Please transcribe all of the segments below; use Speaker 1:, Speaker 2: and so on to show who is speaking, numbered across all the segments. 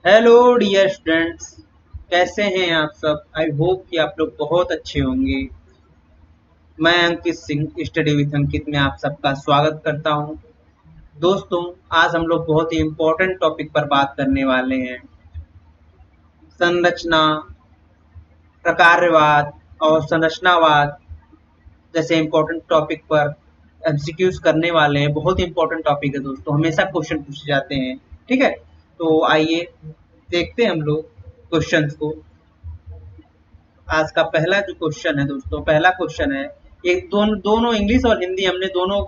Speaker 1: Hello dear students. कैसे हैं आप सब? आई होप कि आप लोग बहुत अच्छे होंगे। मैं अंकित सिंह स्टडी विद अंकित में आप सबका स्वागत करता हूं। दोस्तों, आज हम लोग बहुत ही इम्पोर्टेंट टॉपिक पर बात करने वाले हैं। संरचना, प्रकारवाद और संरचनावाद जैसे इम्पोर्टेंट टॉपिक पर एमसीक्यूज करने वाले हैं। बहुत ही इम्पोर्टेंट टॉपिक है दोस्तों, हमेशा क्वेश्चन पूछे जाते हैं। ठीक है, तो आइए देखते हैं हम लोग क्वेश्चंस को। आज का पहला जो क्वेश्चन है दोस्तों, पहला क्वेश्चन है, एक दोनों इंग्लिश और हिंदी हमने दोनों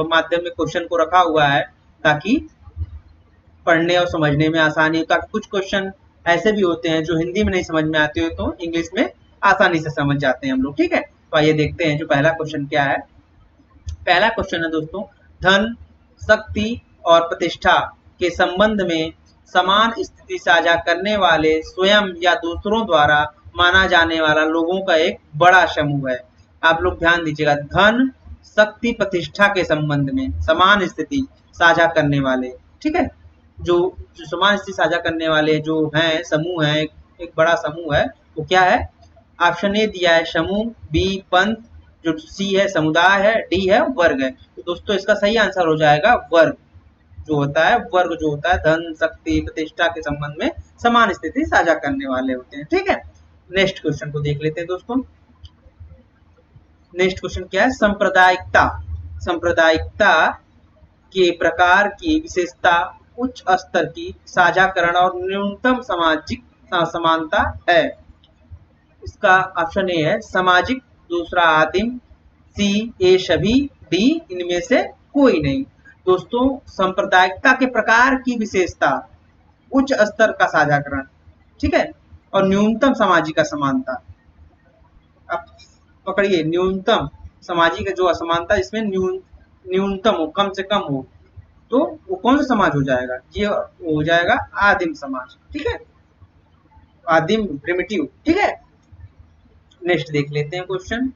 Speaker 1: माध्यम में क्वेश्चन को रखा हुआ है ताकि पढ़ने और समझने में आसानी हो। ताकि कुछ क्वेश्चन ऐसे भी होते हैं जो हिंदी में नहीं समझ में आते हो तो इंग्लिश में आसानी से समझ जाते हैं हम लोग। ठीक है, तो आइए देखते हैं जो पहला क्वेश्चन क्या है। पहला क्वेश्चन है दोस्तों, धन, शक्ति और प्रतिष्ठा के संबंध में समान स्थिति साझा करने वाले स्वयं या दूसरों द्वारा माना जाने वाला लोगों का एक बड़ा समूह है। आप लोग ध्यान दीजिएगा, धन, शक्ति, प्रतिष्ठा के संबंध में समान स्थिति साझा करने वाले। ठीक है, जो जो समान स्थिति साझा करने वाले जो हैं समूह है, एक बड़ा समूह है, वो क्या है? ऑप्शन ए दिया है समूह, बी पंथ, जो सी है समुदाय है, डी है वर्ग है। तो दोस्तों इसका सही आंसर हो जाएगा वर्ग। जो होता है वर्ग, जो होता है धन, शक्ति, प्रतिष्ठा के संबंध में समान स्थिति साझा करने वाले होते हैं। ठीक है, नेक्स्ट क्वेश्चन को देख लेते हैं दोस्तों। नेक्स्ट क्वेश्चन क्या है? सांप्रदायिकता। सांप्रदायिकता के प्रकार की विशेषता उच्च स्तर की साझाकरण और न्यूनतम सामाजिक समानता है। इसका ऑप्शन ए है सामाजिक, दूसरा आदिम, सी ए सभी, डी इनमें से कोई नहीं। दोस्तों, सांप्रदायिकता के प्रकार की विशेषता, उच्च स्तर का साझाकरण, ठीक है, और न्यूनतम सामाजिक असमानता। अब पकड़िए, न्यूनतम सामाजिक जो असमानता, इसमें न्यूनतम हो, कम से कम हो, तो वो कौन सा समाज हो जाएगा? ये हो जाएगा आदिम समाज। ठीक है, आदिम, प्रिमिटिव। ठीक है, नेक्स्ट देख लेते हैं क्वेश्चन।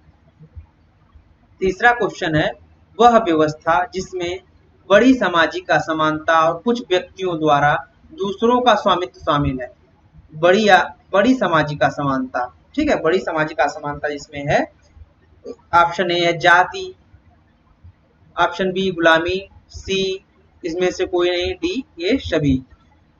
Speaker 1: तीसरा क्वेश्चन है, वह व्यवस्था जिसमें बड़ी सामाजिक असमानता और कुछ व्यक्तियों द्वारा दूसरों का स्वामित्व शामिल है। बड़ी बड़ी सामाजिक असमानता। ठीक है, बड़ी सामाजिक असमानता जिसमें है, ऑप्शन ए है जाति, ऑप्शन बी गुलामी, सी इसमें से कोई नहीं, डी ये सभी।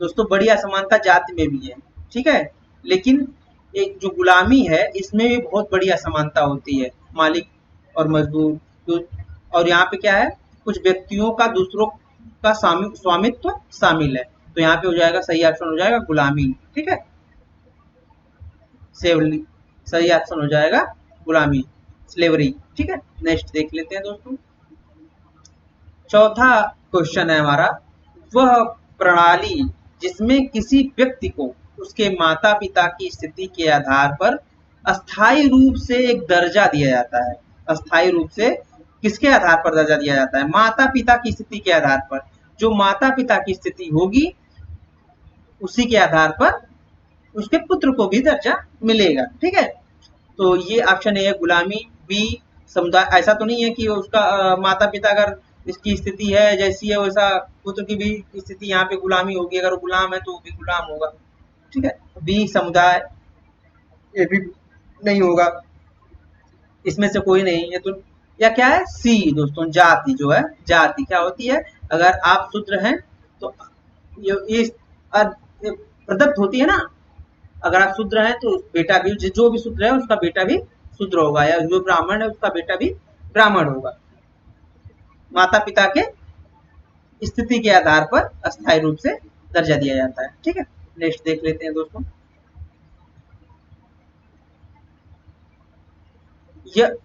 Speaker 1: दोस्तों, बड़ी असमानता जाति में भी है, ठीक है, लेकिन एक जो गुलामी है इसमें भी बहुत बड़ी असमानता होती है, मालिक और मजदूर। तो और यहाँ पे क्या है, कुछ व्यक्तियों का दूसरों का स्वामित्व शामिल है। तो यहाँ पे हो जाएगा, सही ऑप्शन हो जाएगा गुलामी। ठीक है, सेवली सही ऑप्शन हो जाएगा गुलामी, स्लेवरी। ठीक है, नेक्स्ट देख लेते हैं दोस्तों। चौथा क्वेश्चन है हमारा, वह प्रणाली जिसमें किसी व्यक्ति को उसके माता पिता की स्थिति के आधार पर अस्थायी रूप से एक दर्जा दिया जाता है। अस्थायी रूप से किसके आधार पर दर्जा दिया जाता है? माता पिता की स्थिति के आधार पर। जो माता पिता की स्थिति होगी उसी के आधार पर उसके पुत्र को भी दर्जा मिलेगा। ठीक है, तो ये ऑप्शन ए है गुलामी, बी समुदाय। ऐसा तो नहीं है कि उसका माता पिता अगर इसकी स्थिति है जैसी है वैसा पुत्र की भी स्थिति यहाँ पे गुलामी होगी। अगर वो गुलाम है तो वो भी गुलाम होगा। ठीक है, बी समुदाय, ये भी नहीं होगा, इसमें से कोई नहीं है। तो या क्या है? सी दोस्तों, जाति। जो है जाति क्या होती है? अगर आप शूद्र हैं तो ये प्रदत्त होती है ना। अगर आप शूद्र हैं तो बेटा भी, जो भी शूद्र है उसका बेटा भी शूद्र होगा, या जो ब्राह्मण है उसका बेटा भी ब्राह्मण होगा। माता पिता के स्थिति के आधार पर अस्थायी रूप से दर्जा दिया जाता है। ठीक है, नेक्स्ट देख लेते हैं दोस्तों। यह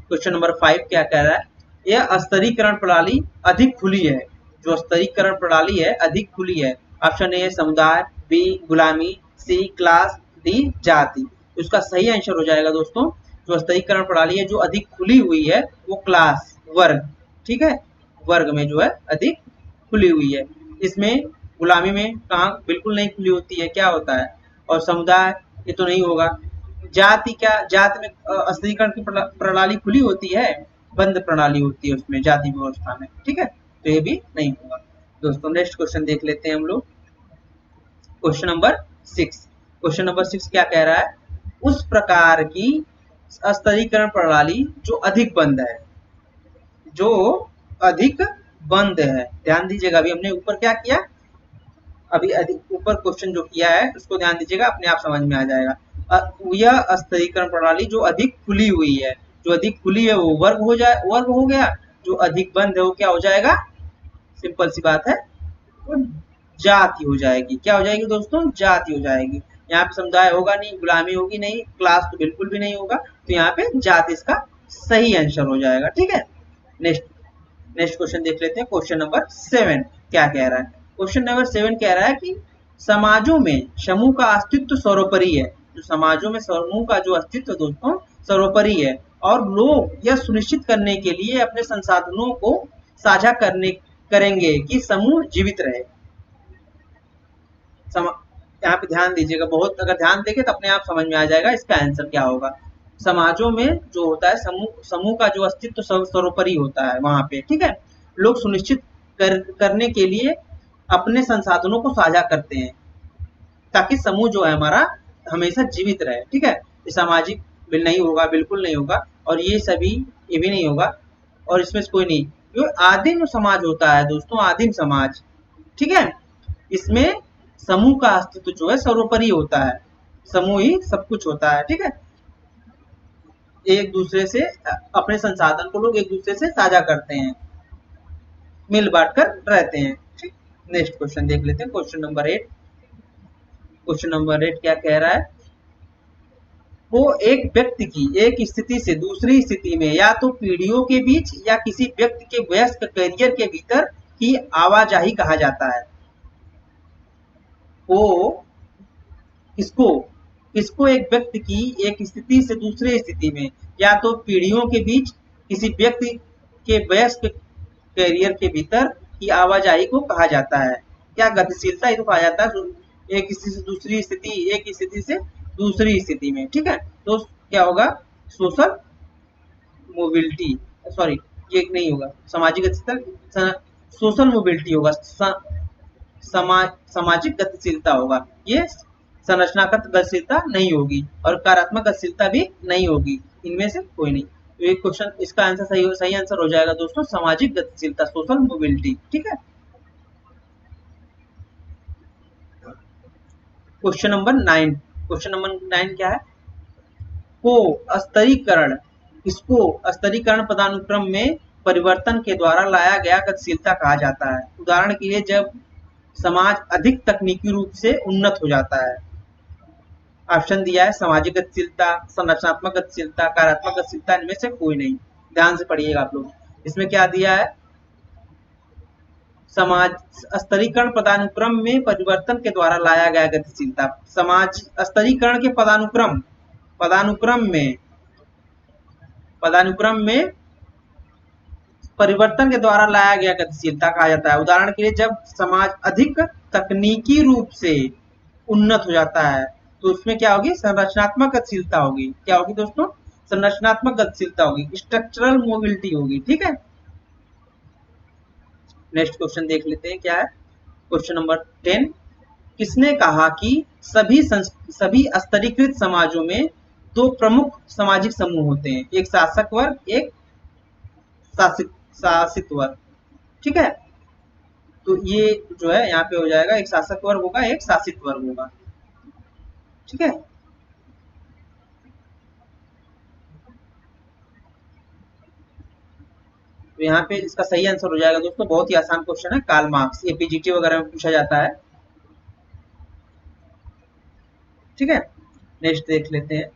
Speaker 1: क्वेश्चन नंबर 5 क्या कह रहा है? यह स्तरीकरण प्रणाली अधिक खुली है। जो स्तरीकरण प्रणाली है अधिक खुली है। ऑप्शन ए समुदाय, बी गुलामी, सी क्लास, डी जाति। तो इसका सही आंसर हो जाएगा दोस्तों, जो स्तरीकरण प्रणाली है जो अधिक खुली हुई है वो क्लास, वर्ग। ठीक है, वर्ग में जो है अधिक खुली हुई है। इसमें गुलामी में कहाँ बिल्कुल नहीं खुली होती है, क्या होता है? और समुदाय ये तो नहीं होगा। जाति, क्या जाति में स्तरीकरण की प्रणाली खुली होती है? बंद प्रणाली होती है उसमें, जाति व्यवस्था में। ठीक है, तो ये भी नहीं होगा। दोस्तों, नेक्स्ट क्वेश्चन देख लेते हैं हम लोग। Question number 6। क्वेश्चन नंबर 6 क्या कह रहा है? उस प्रकार की स्तरीकरण प्रणाली जो अधिक बंद है, जो अधिक बंद है। ध्यान दीजिएगा, अभी हमने ऊपर क्या किया, अभी अधिक ऊपर क्वेश्चन जो किया है उसको ध्यान दीजिएगा, अपने आप समझ में आ जाएगा। यह स्तरीकरण प्रणाली जो अधिक खुली हुई है, जो अधिक खुली है वो वर्ग हो गया, जो अधिक बंद है वो क्या हो जाएगा? सिंपल सी बात है, वो जाति हो जाएगी। क्या हो जाएगी दोस्तों? जाति हो जाएगी। यहाँ पे समुदाय होगा नहीं, गुलामी होगी नहीं, क्लास तो बिल्कुल भी नहीं होगा, तो यहाँ पे जाति इसका सही आंसर हो जाएगा। ठीक है, नेक्स्ट नेक्स्ट क्वेश्चन देख लेते हैं। क्वेश्चन नंबर 7 क्या कह रहा है? क्वेश्चन नंबर 7 कह रहा है कि समाजों में समूह का अस्तित्व सर्वोपरि है। जो समाजों में समूह का जो अस्तित्व दोस्तों सर्वोपरि है, और लोग यह सुनिश्चित करने के लिए अपने संसाधनों को साझा करेंगे कि समूह जीवित रहे। यहाँ पे ध्यान दीजिएगा, बहुत अगर ध्यान देंगे तो अपने आप समझ में आ जाएगा इसका आंसर क्या होगा। समाजों में जो होता है समूह का जो अस्तित्व सर्वोपरि होता है वहां पे, ठीक है, लोग सुनिश्चित करने के लिए अपने संसाधनों को साझा करते हैं ताकि समूह जो है हमारा हमेशा जीवित रहे। ठीक है, ये सामाजिक नहीं होगा, बिल्कुल नहीं होगा, और ये सभी ये भी नहीं होगा, और इसमें से कोई नहीं। जो आदिम समाज होता है दोस्तों, आदिम समाज, ठीक है, इसमें समूह का अस्तित्व जो है सर्वोपरि होता है, समूह ही सब कुछ होता है। ठीक है, एक दूसरे से अपने संसाधन को लोग एक दूसरे से साझा करते हैं, मिल बांट कर रहते हैं। ठीक, नेक्स्ट क्वेश्चन देख लेते हैं। Question number 8। क्वेश्चन नंबर 8 क्या कह रहा है? वो एक व्यक्ति की एक स्थिति से दूसरी स्थिति में या तो पीढ़ियों के बीच या किसी व्यक्ति के वयस्क करियर के भीतर की आवाजाही कहा जाता है। वो किसको एक व्यक्ति की एक स्थिति से दूसरे स्थिति में या तो पीढ़ियों के बीच किसी व्यक्ति के वयस्क करियर के भीतर की आवाजाही को कहा जाता है? क्या गतिशीलता ही तो कहा जाता है, एक स्थिति से दूसरी स्थिति, एक स्थिति से दूसरी स्थिति में। ठीक है, तो क्या होगा? सोशल मोबिलिटी, सॉरी ये नहीं होगा, सामाजिक गतिशीलता, सोशल मोबिलिटी होगा, सामाजिक गतिशीलता होगा, ये संरचनागत गतिशीलता नहीं होगी और कार्यात्मक गतिशीलता भी नहीं होगी, इनमें से कोई नहीं। तो ये क्वेश्चन, इसका आंसर सही आंसर हो जाएगा दोस्तों सामाजिक गतिशीलता, सोशल मोबिलिटी। ठीक है, क्वेश्चन नंबर 9। क्वेश्चन नंबर 9 क्या है? को स्तरीकरण, इसको स्तरीकरण पदानुक्रम में परिवर्तन के द्वारा लाया गया गतिशीलता कहा जाता है। उदाहरण के लिए जब समाज अधिक तकनीकी रूप से उन्नत हो जाता है। ऑप्शन दिया है सामाजिक गतिशीलता, संरचनात्मक गतिशीलता, कार्यात्मक गतिशीलता, इनमें से कोई नहीं। ध्यान से पढ़िएगा आप लोग, इसमें क्या दिया है? समाज स्तरीकरण पदानुक्रम में परिवर्तन के द्वारा लाया गया गतिशीलता। समाज स्तरीकरण के पदानुक्रम में परिवर्तन के द्वारा लाया गया गतिशीलता कहा जाता है। उदाहरण के लिए जब समाज अधिक तकनीकी रूप से उन्नत हो जाता है तो उसमें क्या होगी? संरचनात्मक गतिशीलता होगी। क्या होगी दोस्तों? संरचनात्मक गतिशीलता होगी, स्ट्रक्चरल मोबिलिटी होगी। ठीक है, नेक्स्ट क्वेश्चन देख लेते हैं क्या है। Question number 10। किसने कहा कि सभी स्तरीकृत समाजों में दो प्रमुख सामाजिक समूह होते हैं, एक शासक वर्ग, एक शासित वर्ग? ठीक है, तो ये जो है यहाँ पे हो जाएगा, एक शासक वर्ग होगा, एक शासित वर्ग होगा। ठीक है, तो यहाँ पे इसका सही आंसर हो जाएगा दोस्तों, बहुत ही आसान क्वेश्चन है, कार्ल मार्क्स, एपीजीटी वगैरह में पूछा जाता है। ठीक है, नेक्स्ट देख लेते हैं।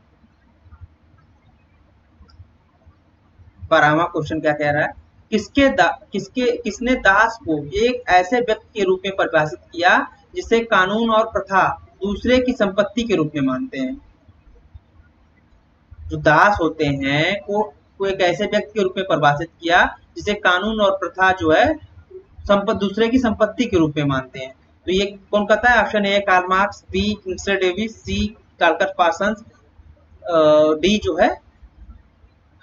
Speaker 1: 12वां क्वेश्चन क्या कह रहा है? किसने दास को एक ऐसे व्यक्ति के रूप में परिभाषित किया जिसे कानून और प्रथा दूसरे की संपत्ति के रूप में मानते हैं? जो दास होते हैं को एक ऐसे व्यक्ति के रूप में परिभाषित किया जिसे कानून और प्रथा जो है दूसरे की संपत्ति के रूप में मानते हैं। तो ये कौन कहता है? Option A Karl Marx, B Kingsley Davis, C Talcott Parsons, D जो है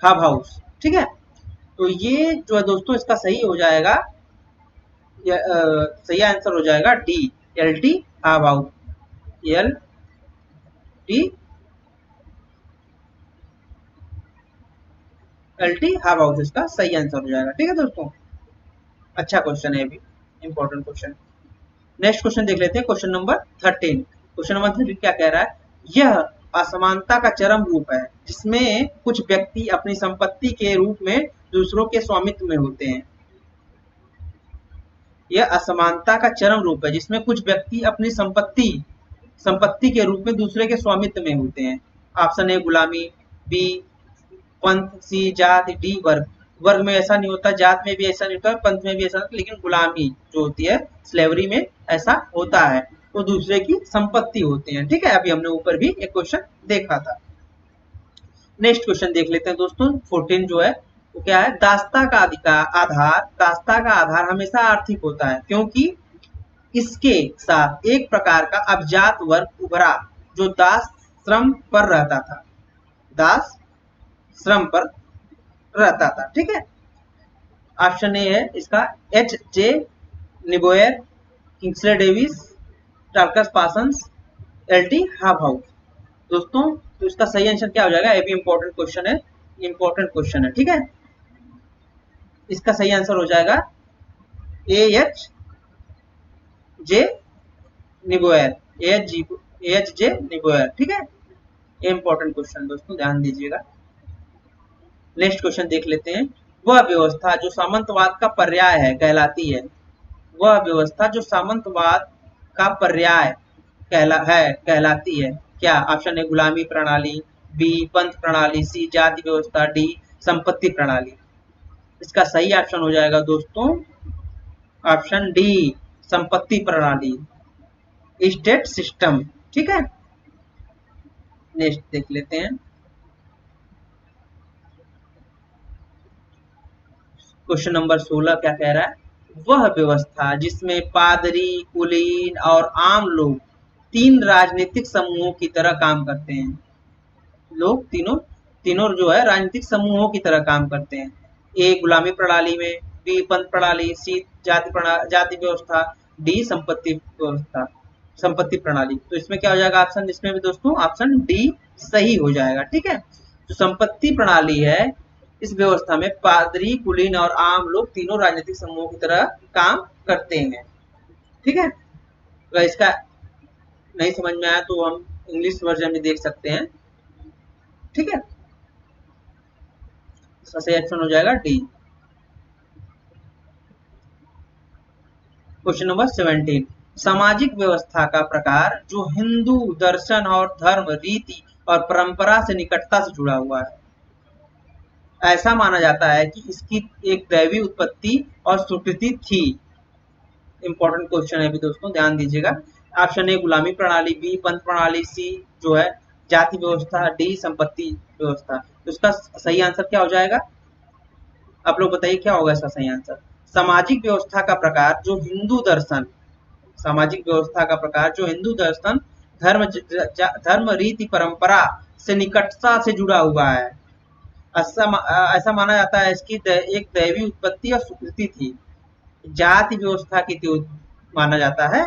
Speaker 1: हॉबहाउस। ठीक है, तो ये जो है दोस्तों इसका सही हो जाएगा, सही आंसर हो जाएगा D, L T Hobhouse. L T L T half house इसका सही आंसर हो जाएगा। ठीक है दोस्तों, अच्छा क्वेश्चन है, भी इंपॉर्टेंट क्वेश्चन। नेक्स्ट क्वेश्चन देख लेते हैं, क्वेश्चन नंबर 13। क्वेश्चन नंबर 13 क्या कह रहा है? यह असमानता का चरम रूप है जिसमें कुछ व्यक्ति अपनी संपत्ति के रूप में दूसरों के स्वामित्व में होते हैं। यह असमानता का चरम रूप है जिसमें कुछ व्यक्ति अपनी संपत्ति के रूप में दूसरे के स्वामित्व में होते हैं। ऑप्शन ए गुलामी, बी पंथ, सी जात, डी वर्ग। वर्ग में ऐसा नहीं होता, जात में भी ऐसा नहीं होता, पंथ में भी ऐसा नहीं होता, लेकिन गुलामी जो होती है स्लेवरी में ऐसा होता है, तो दूसरे की संपत्ति होती है। ठीक है, अभी हमने ऊपर भी एक क्वेश्चन देखा था। नेक्स्ट क्वेश्चन देख लेते हैं दोस्तों, 14 जो है वो क्या है? दास्ता का आधार हमेशा आर्थिक होता है क्योंकि इसके साथ एक प्रकार का अभिजात वर्ग उभरा जो दास श्रम पर रहता था, दास श्रम पर रहता था। ठीक है, ऑप्शन ए है इसका H J Nieboer, Kingsley Davis, Talcott Parsons, L T Hobhouse. दोस्तों तो इसका सही आंसर क्या हो जाएगा? ये भी इंपॉर्टेंट क्वेश्चन है, इंपॉर्टेंट क्वेश्चन है। ठीक है, इसका सही आंसर हो जाएगा A H J निबोयर, H J निबोयर। ठीक है, ये इंपॉर्टेंट क्वेश्चन दोस्तों, ध्यान दीजिएगा। नेक्स्ट क्वेश्चन देख लेते हैं, वह व्यवस्था जो सामंतवाद का पर्याय है कहलाती है। वह व्यवस्था जो सामंतवाद का पर्याय कहलाती है क्या? ऑप्शन ए गुलामी प्रणाली, बी पंथ प्रणाली, सी जाति व्यवस्था, डी संपत्ति प्रणाली। इसका सही ऑप्शन हो जाएगा दोस्तों ऑप्शन डी संपत्ति प्रणाली, स्टेट सिस्टम। ठीक है, नेक्स्ट देख लेते हैं, क्वेश्चन नंबर 16 क्या कह रहा है? वह व्यवस्था जिसमें पादरी, कुलीन और आम लोग तीन राजनीतिक समूहों की तरह काम करते हैं। लोग तीनों जो है राजनीतिक समूहों की तरह काम करते हैं। ए गुलामी प्रणाली में, बी पंथ प्रणाली, सी जाति व्यवस्था, डी संपत्ति प्रणाली। तो इसमें क्या हो जाएगा ऑप्शन? इसमें भी दोस्तों ऑप्शन डी सही हो जाएगा। ठीक है, जो संपत्ति प्रणाली है इस व्यवस्था में पादरी, कुलीन और आम लोग तीनों राजनीतिक समूहों की तरह काम करते हैं। ठीक है, अगर इसका नहीं समझ में आया तो हम इंग्लिश वर्जन में देख सकते हैं। ठीक है, इसका सही ऑप्शन हो जाएगा डी। क्वेश्चन नंबर 17, सामाजिक व्यवस्था का प्रकार जो हिंदू दर्शन और धर्म, रीति और परंपरा से निकटता से जुड़ा हुआ है। ऐसा माना जाता है कि इसकी एक दैवी उत्पत्ति और स्वीकृति थी। इंपॉर्टेंट क्वेश्चन है भी दोस्तों, ध्यान दीजिएगा। ऑप्शन ए गुलामी प्रणाली, बी पंथ प्रणाली, सी जो है जाति व्यवस्था, डी संपत्ति व्यवस्था। तो इसका सही आंसर क्या हो जाएगा? आप लोग बताइए क्या होगा इसका सही आंसर? सामाजिक व्यवस्था का प्रकार जो हिंदू दर्शन, सामाजिक व्यवस्था का प्रकार जो हिंदू दर्शन, धर्म रीति परंपरा से निकटता से जुड़ा हुआ है। ऐसा माना जाता है इसकी एक दैवी उत्पत्ति और स्वीकृति थी। जाति व्यवस्था की थी माना जाता है।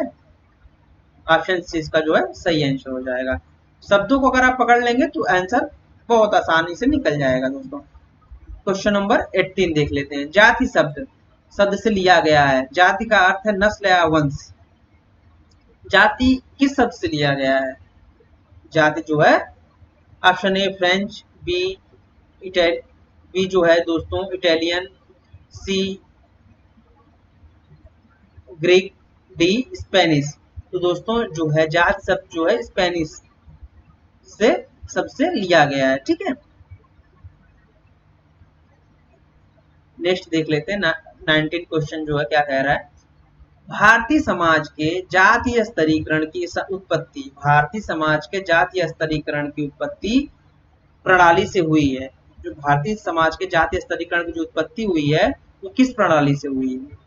Speaker 1: ऑप्शन सी इसका जो है सही आंसर हो जाएगा। शब्दों को अगर आप पकड़ लेंगे तो आंसर बहुत आसानी से निकल जाएगा दोस्तों। क्वेश्चन नंबर 18 देख लेते हैं, जाति शब्द से लिया गया है। जाति का अर्थ है नस्ल या वंश। जाति किस शब्द से लिया गया है? जाति जो है ऑप्शन ए फ्रेंच, बी जो है दोस्तों इटालियन, सी ग्रीक, डी स्पेनिश। तो दोस्तों जो है जाति शब्द जो है स्पेनिश से सबसे लिया गया है। ठीक है, नेक्स्ट देख लेते हैं 19 क्वेश्चन जो है क्या कह रहा है? भारतीय समाज के जातीय स्तरीकरण की उत्पत्ति, भारतीय समाज के जातीय स्तरीकरण की उत्पत्ति प्रणाली से हुई है। जो भारतीय समाज के जातीय स्तरीकरण की जो उत्पत्ति हुई है वो किस प्रणाली से हुई है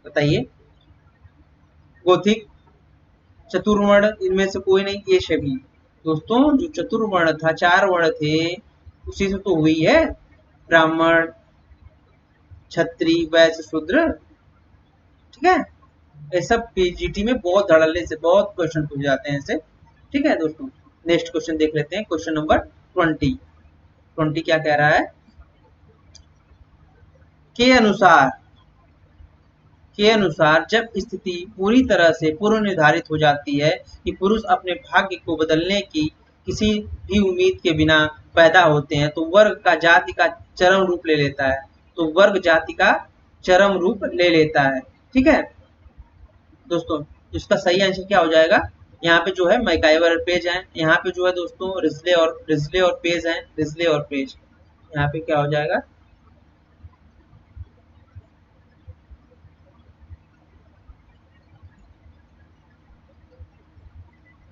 Speaker 1: बताइए? गोथिक, चतुर्वर्ण, इनमें से कोई नहीं, ये सभी। दोस्तों जो चतुर्वर्ण था, 4 वर्ण थे, उसी से तो हुई है। ब्राह्मण, क्षत्रिय, वैश्य, शूद्र। ठीक है, ये सब पीजीटी में बहुत धड़ल्ले से बहुत क्वेश्चन पूछ जाते हैं ऐसे। ठीक है दोस्तों, नेक्स्ट क्वेश्चन देख लेते हैं। क्वेश्चन नंबर 20 क्या कह रहा है? के अनुसार जब स्थिति पूरी तरह से पूर्व निर्धारित हो जाती है कि पुरुष अपने भाग्य को बदलने की किसी भी उम्मीद के बिना पैदा होते हैं, तो वर्ग का जाति का चरम रूप ले लेता है। तो वर्ग जाति का चरम रूप ले लेता है। ठीक है दोस्तों, इसका सही आंसर क्या हो जाएगा? यहाँ पे जो है मैकाइवर और पेज है, यहाँ पे जो है दोस्तों रिजले और पेज है, रिजले और पेज। यहाँ पे क्या हो जाएगा?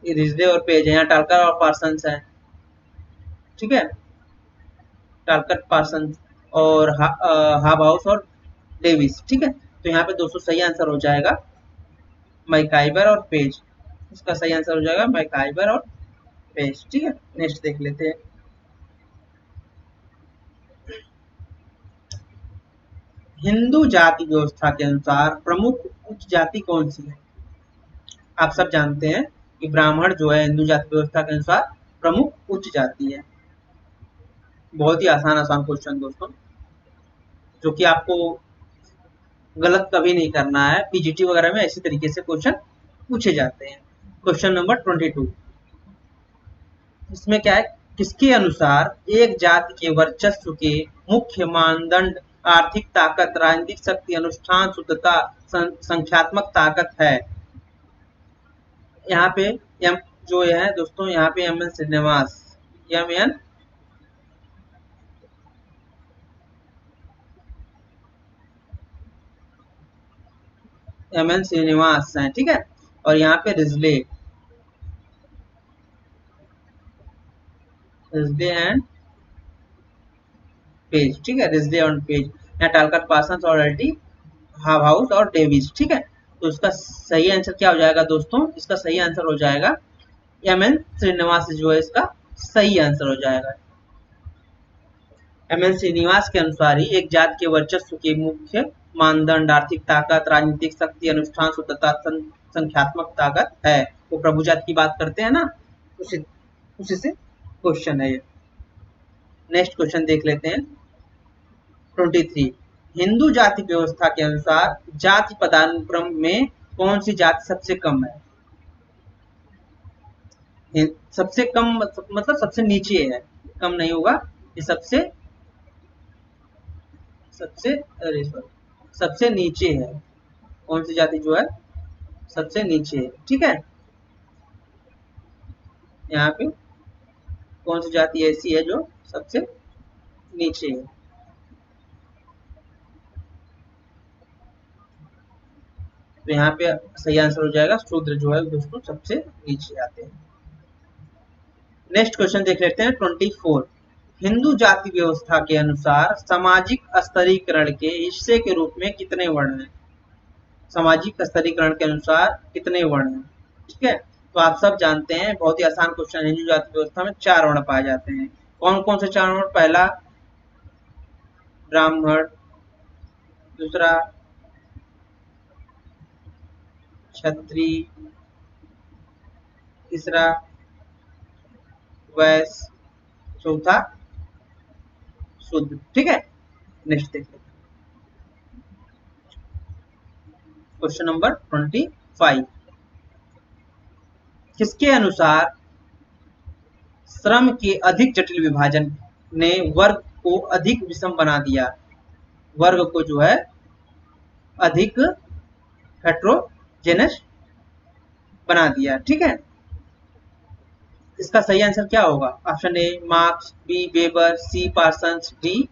Speaker 1: ये रिजले और पेज है, यहाँ टालकर और पार्सन्स है। ठीक है, टालकर, पार्सन्स और हाब हाउस और डेविस। ठीक है, तो यहाँ पे दोस्तों सही आंसर हो जाएगा मैकाइवर और पेज। इसका सही आंसर हो जाएगा मैकाइवर और पेज। ठीक है, नेक्स्ट देख लेते हैं। हिंदू जाति व्यवस्था के अनुसार प्रमुख उच्च जाति कौन सी है? आप सब जानते हैं कि ब्राह्मण जो है हिंदू जाति व्यवस्था के अनुसार प्रमुख उच्च जाति है। बहुत ही आसान क्वेश्चन दोस्तों, जो कि आपको गलत कभी नहीं करना है। पीजीटी वगैरह में ऐसी तरीके से क्वेश्चन पूछे जाते हैं। क्वेश्चन नंबर 22, इसमें क्या है? किसके अनुसार एक जाति के वर्चस्व के मुख्य मानदंड आर्थिक ताकत, राजनीतिक शक्ति, अनुष्ठान शुद्धता, संख्यात्मक ताकत है? यहाँ पे एम जो है दोस्तों, यहाँ पे M N Srinivas, M N Srinivas है। ठीक है, और यहाँ पे रिजले एंड पेज। ठीक है, रिजले एंड पेज। यहाँ टालकर, पार्सन्स और एल्टी, हाब हाउस और डेविस। ठीक है, तो इसका सही आंसर क्या हो जाएगा दोस्तों? इसका सही आंसर हो जाएगा एम एन श्रीनिवास जो है इसका सही आंसर हो जाएगा। एम एन श्रीनिवास के अनुसार ही एक जाति के वर्चस्व के मुख्य मानदंड आर्थिक ताकत, राजनीतिक शक्ति, अनुष्ठान शुद्धता, संख्यात्मक ताकत है। वो प्रभु जाति की बात करते हैं ना, उसी से क्वेश्चन है ये। नेक्स्ट क्वेश्चन देख लेते हैं। 23, हिंदू जाति व्यवस्था के अनुसार जाति पदानुक्रम में कौन सी जाति सबसे कम है? सबसे कम मतलब सबसे नीचे है, कम नहीं होगा ये। सबसे नीचे है। कौन सी जाति जो है सबसे नीचे है? ठीक है, यहाँ पे कौन सी जाति ऐसी है जो सबसे नीचे है? तो यहाँ पे सही आंसर हो जाएगा शूद्र जो है दोस्तों सबसे नीचे आते हैं। नेक्स्ट क्वेश्चन देख लेते हैं। 24, हिंदू जाति व्यवस्था के अनुसार सामाजिक स्तरीकरण के हिस्से के रूप में कितने वर्ण हैं? सामाजिक स्तरीकरण के अनुसार कितने वर्ण हैं? ठीक है, तो आप सब जानते हैं, बहुत ही आसान क्वेश्चन। हिंदू जाति व्यवस्था में 4 वर्ण पाए जाते हैं। कौन कौन से 4 वर्ण? पहला ब्राह्मण, दूसरा क्षत्रिय, तीसरा वैश्य, चौथा शूद्र। ठीक है, नेक्स्ट देखते हैं। क्वेश्चन नंबर 25, किसके अनुसार श्रम के अधिक जटिल विभाजन ने वर्ग को अधिक विषम बना दिया? वर्ग को जो है अधिक हेट्रोजेनस बना दिया। ठीक है, इसका सही आंसर क्या होगा? Option A Marx, B Weber, C Parsons, D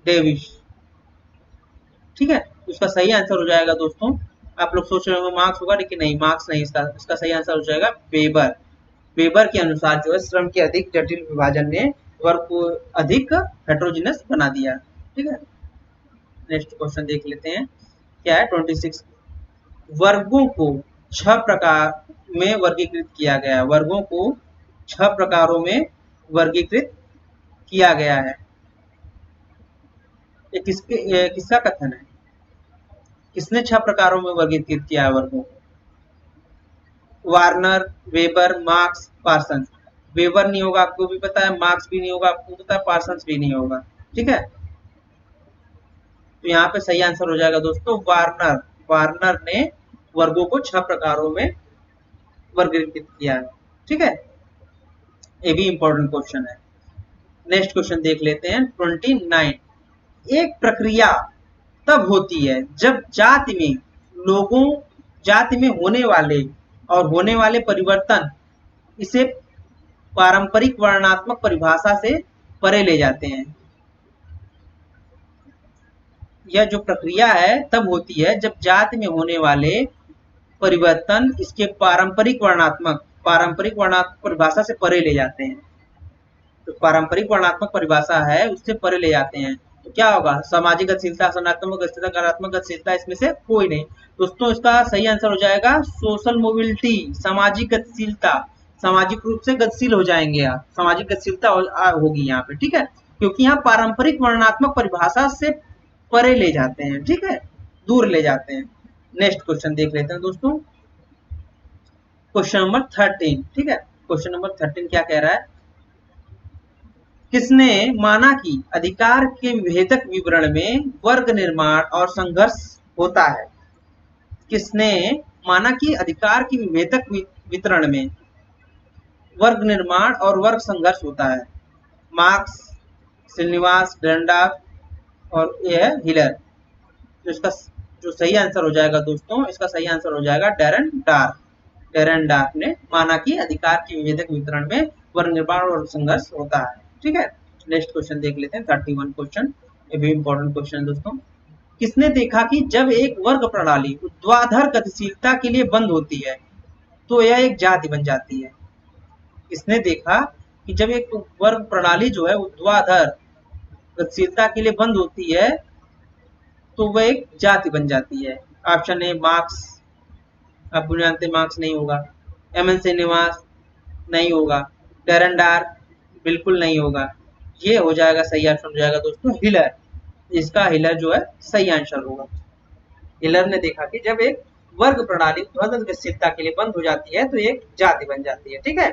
Speaker 1: Davis. ठीक है, इसका सही आंसर हो जाएगा दोस्तों, आप लोग सोच रहे होंगे मार्क्स होगा, लेकिन नहीं, मार्क्स नहीं। इसका सही आंसर हो जाएगा वेबर। वेबर के अनुसार जो है श्रम के अधिक जटिल विभाजन ने वर्ग को अधिक हेट्रोजिनस बना दिया। ठीक है, नेक्स्ट क्वेश्चन देख लेते हैं। क्या है? 26, वर्गों को 6 प्रकार में वर्गीकृत किया गया। वर्गों को 6 प्रकारों में वर्गीकृत किया गया है। ये किसका कथन है? किसने 6 प्रकारों में वर्गीकृत किया है वर्गों को? Warner, weber, marks, Parsons. Weber नहीं होगा, आपको भी पता है, मार्क्स भी नहीं होगा, आपको पता है, पार्सन्स भी नहीं होगा। ठीक है, तो यहाँ पे सही आंसर हो जाएगा दोस्तों वार्नर। वार्नर ने वर्गों को 6 प्रकारों में वर्गीकृत किया है। ठीक है, ये भी इंपॉर्टेंट क्वेश्चन है। नेक्स्ट क्वेश्चन देख लेते हैं 29। एक प्रक्रिया तब होती है जब जाति में लोगों जाति में होने वाले परिवर्तन इसे पारंपरिक वर्णनात्मक परिभाषा से परे ले जाते हैं। यह जो प्रक्रिया है तब होती है जब जाति में होने वाले परिवर्तन इसके पारंपरिक वर्णनात्मक परिभाषा से परे ले जाते हैं। तो पारंपरिक वर्णनात्मक परिभाषा है उससे परे ले जाते हैं, तो क्या होगा? सामाजिक गतिशीलता, संरचनात्मक गतिशीलता, कार्यात्मक गतिशीलता, इसमें से कोई नहीं। दोस्तों इसका सही आंसर हो जाएगा सोशल मोबिलिटी, सामाजिक गतिशीलता। सामाजिक रूप से गतिशील हो जाएंगे आप, सामाजिक गतिशीलता होगी यहाँ पे। ठीक है, क्योंकि यहाँ पारंपरिक वर्णनात्मक परिभाषा से परे ले जाते हैं। ठीक है, दूर ले जाते हैं। नेक्स्ट क्वेश्चन देख लेते हैं दोस्तों, क्वेश्चन नंबर 13। ठीक है, क्वेश्चन नंबर 13 क्या कह रहा है? किसने माना कि अधिकार के विभेदक विवरण में वर्ग निर्माण और संघर्ष होता है? किसने माना कि अधिकार की विभेदक वितरण में वर्ग निर्माण और वर्ग संघर्ष होता है? मार्क्स, श्रीनिवास, डेरनडार्फ और यह है हिलर। तो इसका जो सही आंसर हो जाएगा दोस्तों, इसका सही आंसर हो जाएगा डेरनडार्फ। डेरनडार्फ ने माना कि अधिकार की विभेदक वितरण में वर्ग निर्माण और संघर्ष होता है। ठीक है, नेक्स्ट क्वेश्चन देख लेते हैं 31 क्वेश्चन। ये भी इंपॉर्टेंट क्वेश्चन है दोस्तों। किसने देखा कि जब एक वर्ग प्रणाली ऊर्ध्वाधर गतिशीलता के लिए बंद होती है तो यह एक जाति बन जाती है? किसने देखा कि जब एक वर्ग प्रणाली जो है ऊर्ध्वाधर गतिशीलता के लिए बंद होती है तो वह एक जाति बन जाती है? ऑप्शन ए मार्क्स, आप जानते मार्क्स नहीं होगा। एम.एन. श्रीनिवास नहीं होगा। डेरनडार्फ बिल्कुल नहीं होगा। ये हो जाएगा सही आंसर हो जाएगा दोस्तों हिलर। इसका हिलर जो है सही आंसर होगा। हिलर ने देखा कि जब एक वर्ग प्रणाली ऊर्ध्वाधर गतिशीलता के लिए बंद हो जाती है तो एक जाति बन जाती है। ठीक है,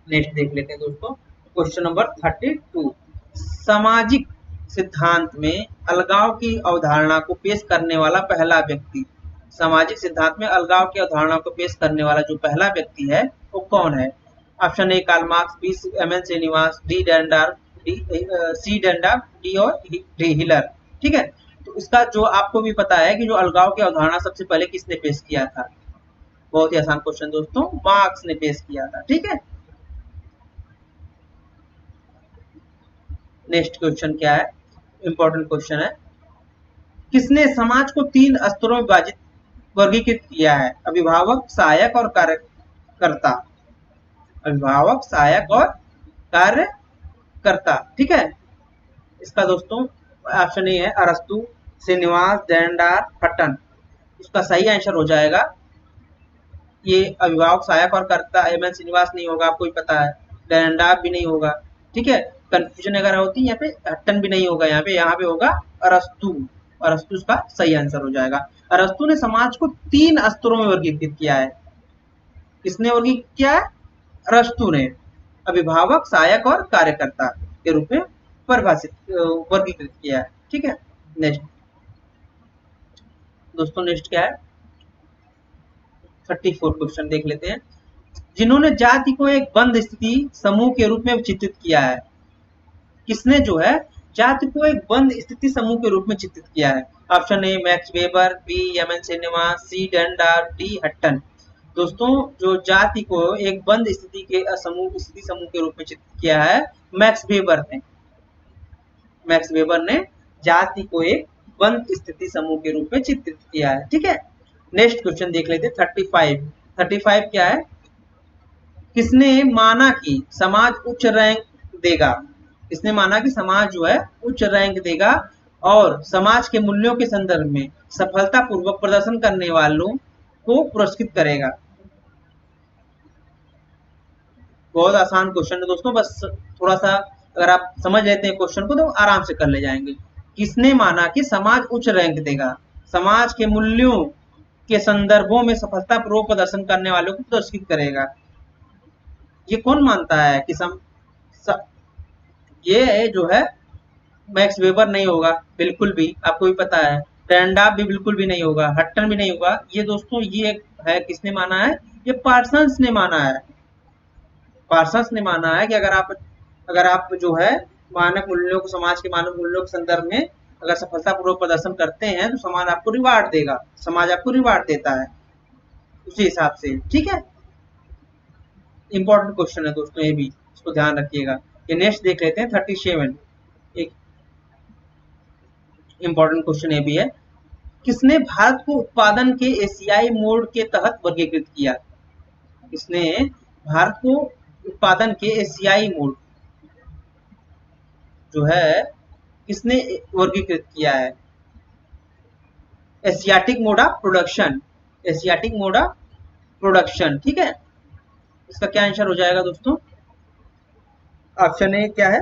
Speaker 1: नेक्स्ट देख लेते हैं दोस्तों, क्वेश्चन नंबर 32। सामाजिक सिद्धांत में अलगाव की अवधारणा को पेश करने वाला पहला व्यक्ति, सामाजिक सिद्धांत में अलगाव की अवधारणा को पेश करने वाला जो पहला व्यक्ति है वो कौन है? Option A Karl Marx, B M N. Srinivas, D Dahrendorf, C Dahrendorf, D और डी हिलर। ठीक है, तो इसका जो आपको भी पता है कि जो अलगाव की अवधारणा सबसे पहले किसने पेश किया था? बहुत ही आसान क्वेश्चन दोस्तों, मार्क्स ने पेश किया था। ठीक है, नेक्स्ट क्वेश्चन क्या है? इंपॉर्टेंट क्वेश्चन है। किसने समाज को 3 स्तरों में वर्गीकृत किया है? अभिभावक, सहायक और कार्यकर्ता। अभिभावक, सहायक और कार्यकर्ता। ठीक है, इसका दोस्तों ऑप्शन ए है अरस्तु, श्रीनिवास, डेरनडार्फ, हटन। इसका सही आंसर हो जाएगा ये अभिभावक, सहायक और कर्ता। एम.एन. श्रीनिवास नहीं होगा, आपको ही पता है। डेरनडार्फ भी नहीं होगा। ठीक है, कंफ्यूजन अगर होती है यहाँ पे, हटन भी नहीं होगा यहाँ पे होगा अरस्तु। अरस्तु इसका सही आंसर हो जाएगा। अरस्तु ने समाज को 3 स्तरों में वर्गीकृत किया है। किसने वर्गीकृत किया है? अरस्तु ने अभिभावक, सहायक और कार्यकर्ता के रूप में परिभाषित वर्गीकृत किया है। ठीक है, नेक्स्ट दोस्तों, नेक्स्ट क्या है? 34 क्वेश्चन देख लेते हैं। जिन्होंने जाति को एक बंद स्थिति समूह के रूप में चित्रित किया है? किसने जो है जाति को एक बंद स्थिति समूह के रूप में चित्रित किया है? Option A Max Weber, B M N. Srinivas, C Dahrendorf, D Hutton. दोस्तों जो जाति को एक बंद स्थिति समूह के रूप में चित्रित किया है मैक्स वेबर ने। मैक्स वेबर ने जाति को एक बंद स्थिति समूह के रूप में चित्रित किया है। ठीक है, नेक्स्ट क्वेश्चन देख लेते हैं 35। 35 क्या है? किसने माना कि समाज उच्च रैंक देगा? किसने माना कि समाज जो है उच्च रैंक देगा और समाज के मूल्यों के संदर्भ में सफलतापूर्वक प्रदर्शन करने वालों को पुरस्कृत करेगा? बहुत आसान क्वेश्चन है दोस्तों, बस थोड़ा सा अगर आप समझ लेते हैं क्वेश्चन को तो आराम से कर ले जाएंगे। किसने माना कि समाज उच्च रैंक देगा? समाज के मूल्यों के संदर्भों में सफलतापूर्वक प्रदर्शन करने वालों को पुरस्कृत करेगा। ये कौन मानता है कि स, ये जो है मैक्स वेबर नहीं होगा बिल्कुल भी, आपको भी पता है। रैंडॉल्फ भी बिल्कुल भी नहीं होगा, हट्टन भी नहीं होगा। ये दोस्तों ये है किसने माना है? ये पार्सन्स ने माना है। पार्सन्स ने माना है कि अगर आप जो है मानक मूल्यों को, समाज के मानक मूल्यों के संदर्भ में अगर सफलतापूर्वक प्रदर्शन करते हैं तो समाज आपको रिवार्ड देगा, समाज आपको रिवार्ड देता है उसी हिसाब से। ठीक है, इंपॉर्टेंट क्वेश्चन है दोस्तों, ये भी इसको ध्यान रखिएगा। ये नेक्स्ट देख लेते हैं 37। एक इंपॉर्टेंट क्वेश्चन ये भी है, किसने भारत को उत्पादन के एशियाई मोड के तहत वर्गीकृत किया? किसने भारत को उत्पादन के एशियाई मोड जो है किसने वर्गीकृत किया है? Asiatic mode of production, Asiatic mode of production. ठीक है, इसका क्या आंसर हो जाएगा दोस्तों? ऑप्शन ए क्या है?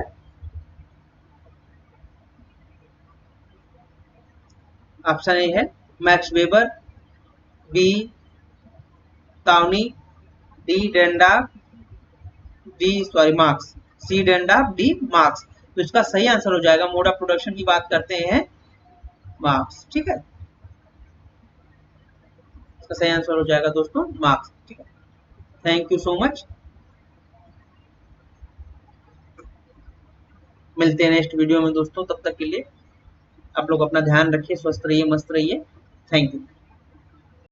Speaker 1: ऑप्शन ए है Max Weber, B Tawney, D Dahrendorf, Marx, C Dahrendorf, D Marx. तो इसका सही आंसर हो जाएगा, मोड ऑफ प्रोडक्शन की बात करते हैं, मार्क्स। ठीक है, इसका सही आंसर हो जाएगा दोस्तों मार्क्स। ठीक है, थैंक यू सो मच। मिलते हैं नेक्स्ट वीडियो में दोस्तों, तब तक के लिए आप लोग अपना ध्यान रखिए, स्वस्थ रहिए, मस्त रहिए। Thank you.